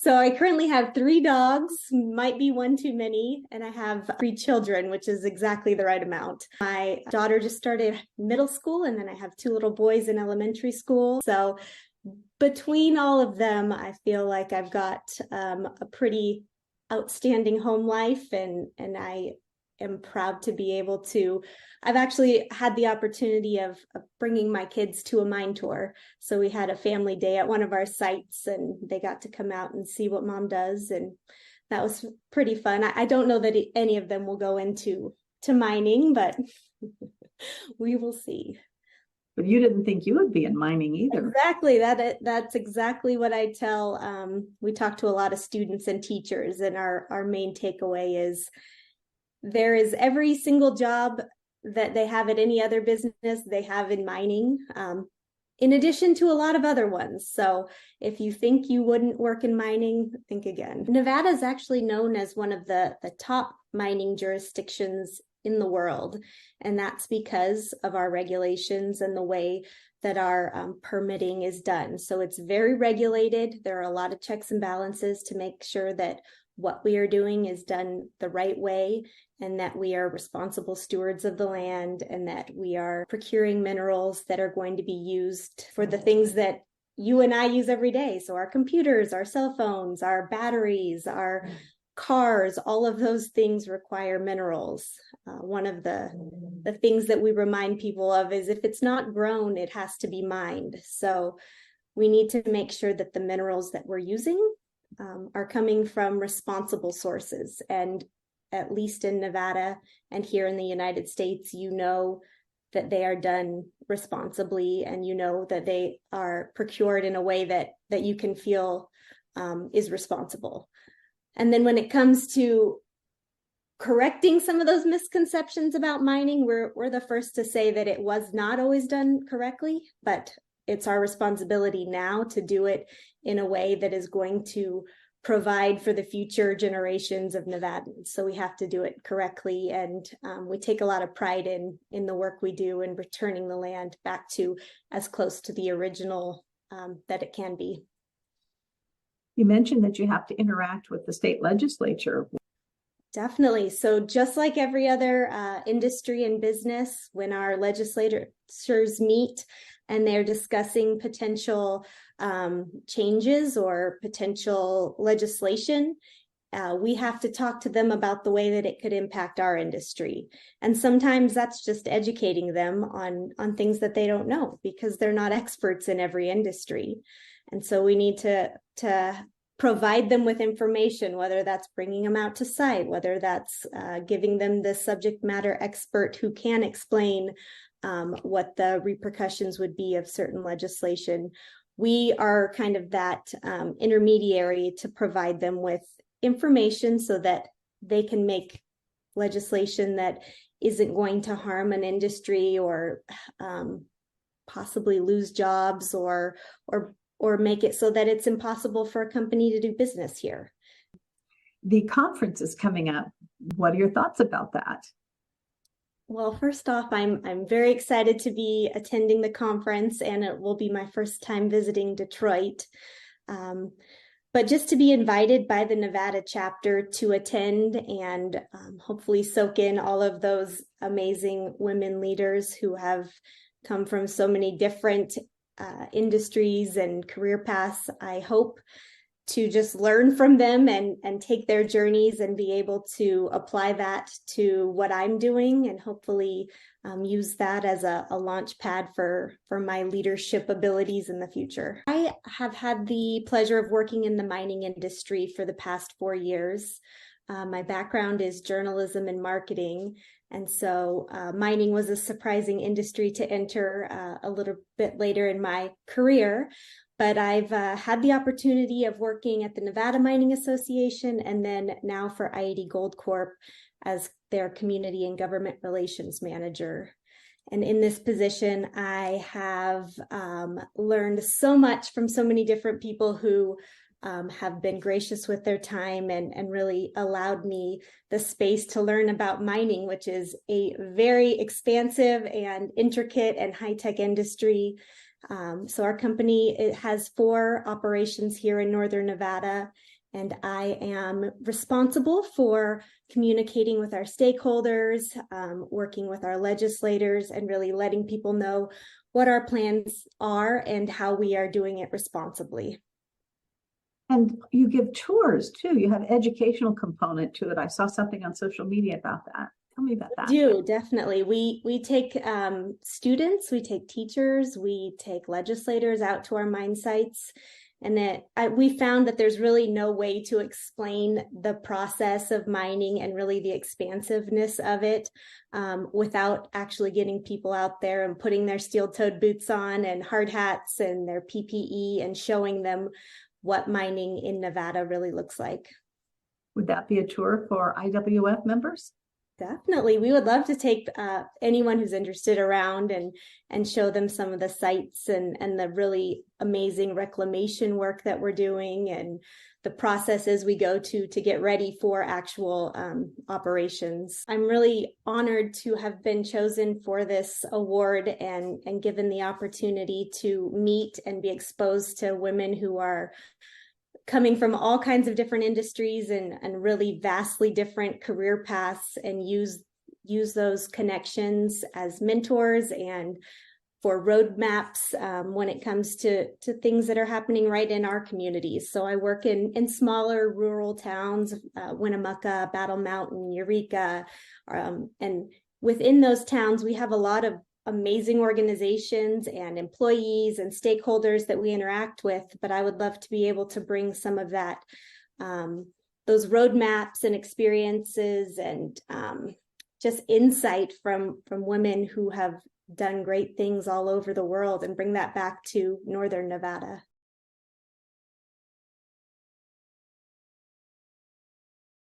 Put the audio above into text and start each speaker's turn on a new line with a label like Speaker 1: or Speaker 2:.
Speaker 1: So I currently have 3 dogs, might be one too many, and I have 3 children, which is exactly the right amount. My daughter just started middle school, and then I have 2 little boys in elementary school. So between all of them, I feel like I've got a pretty outstanding home life, and I am proud to be able to. I've actually had the opportunity of bringing my kids to a mine tour. So we had a family day at one of our sites, and they got to come out and see what mom does, and that was pretty fun. I don't know that any of them will go into mining, but we will see.
Speaker 2: But you didn't think you would be in mining either.
Speaker 1: Exactly. That's exactly what I tell. We talk to a lot of students and teachers, and our main takeaway is there is every single job that they have at any other business they have in mining, in addition to a lot of other ones. So if you think you wouldn't work in mining, think again. Nevada is actually known as one of the top mining jurisdictions in the world. And that's because of our regulations and the way that our permitting is done. So it's very regulated. There are a lot of checks and balances to make sure that what we are doing is done the right way, and that we are responsible stewards of the land, and that we are procuring minerals that are going to be used for the things that you and I use every day. So our computers, our cell phones, our batteries, our cars, all of those things require minerals. One of the things that we remind people of is if it's not grown, it has to be mined. So we need to make sure that the minerals that we're using are coming from responsible sources. And at least in Nevada and here in the United States, you know that they are done responsibly, and you know that they are procured in a way that you can feel is responsible. And then when it comes to correcting some of those misconceptions about mining, we're the first to say that it was not always done correctly, but it's our responsibility now to do it in a way that is going to provide for the future generations of Nevadans. So we have to do it correctly, and we take a lot of pride in the work we do in returning the land back to as close to the original that it can be.
Speaker 2: You mentioned that you have to interact with the state legislature.
Speaker 1: Definitely. So just like every other industry and business, when our legislators meet and they're discussing potential changes or potential legislation, we have to talk to them about the way that it could impact our industry. And sometimes that's just educating them on things that they don't know, because they're not experts in every industry. And so we need to provide them with information, whether that's bringing them out to site, whether that's giving them the subject matter expert who can explain what the repercussions would be of certain legislation. We are kind of that intermediary to provide them with information so that they can make legislation that isn't going to harm an industry or possibly lose jobs or make it so that it's impossible for a company to do business here.
Speaker 2: The conference is coming up. What are your thoughts about that?
Speaker 1: Well, first off, I'm very excited to be attending the conference, and it will be my first time visiting Detroit. But just to be invited by the Nevada chapter to attend and hopefully soak in all of those amazing women leaders who have come from so many different industries and career paths. I hope to just learn from them and take their journeys and be able to apply that to what I'm doing, and hopefully use that as a launch pad for my leadership abilities in the future. I have had the pleasure of working in the mining industry for the past 4 years. My background is journalism and marketing, and so mining was a surprising industry to enter a little bit later in my career. But I've had the opportunity of working at the Nevada Mining Association, and then now for i-80 Gold Corp as their community and government relations manager. And in this position, I have learned so much from so many different people who have been gracious with their time and really allowed me the space to learn about mining, which is a very expansive and intricate and high-tech industry. So our company, it has 4 operations here in Northern Nevada, and I am responsible for communicating with our stakeholders, working with our legislators, and really letting people know what our plans are and how we are doing it responsibly.
Speaker 2: And you give tours too. You have educational component to it. I saw something on social media about that. Tell me about that.
Speaker 1: Do definitely. We take students, we take teachers, we take legislators out to our mine sites, and we found that there's really no way to explain the process of mining and really the expansiveness of it without actually getting people out there and putting their steel-toed boots on and hard hats and their PPE and showing them what mining in Nevada really looks like.
Speaker 2: Would that be a tour for IWF members?
Speaker 1: Definitely. We would love to take anyone who's interested around and show them some of the sites and the really amazing reclamation work that we're doing and the processes we go to get ready for actual operations. I'm really honored to have been chosen for this award and given the opportunity to meet and be exposed to women who are coming from all kinds of different industries and really vastly different career paths, and use those connections as mentors and for roadmaps when it comes to things that are happening right in our communities. So I work in smaller rural towns, Winnemucca, Battle Mountain, Eureka, and within those towns, we have a lot of amazing organizations and employees and stakeholders that we interact with, but I would love to be able to bring some of that, those roadmaps and experiences and just insight from women who have done great things all over the world and bring that back to Northern Nevada.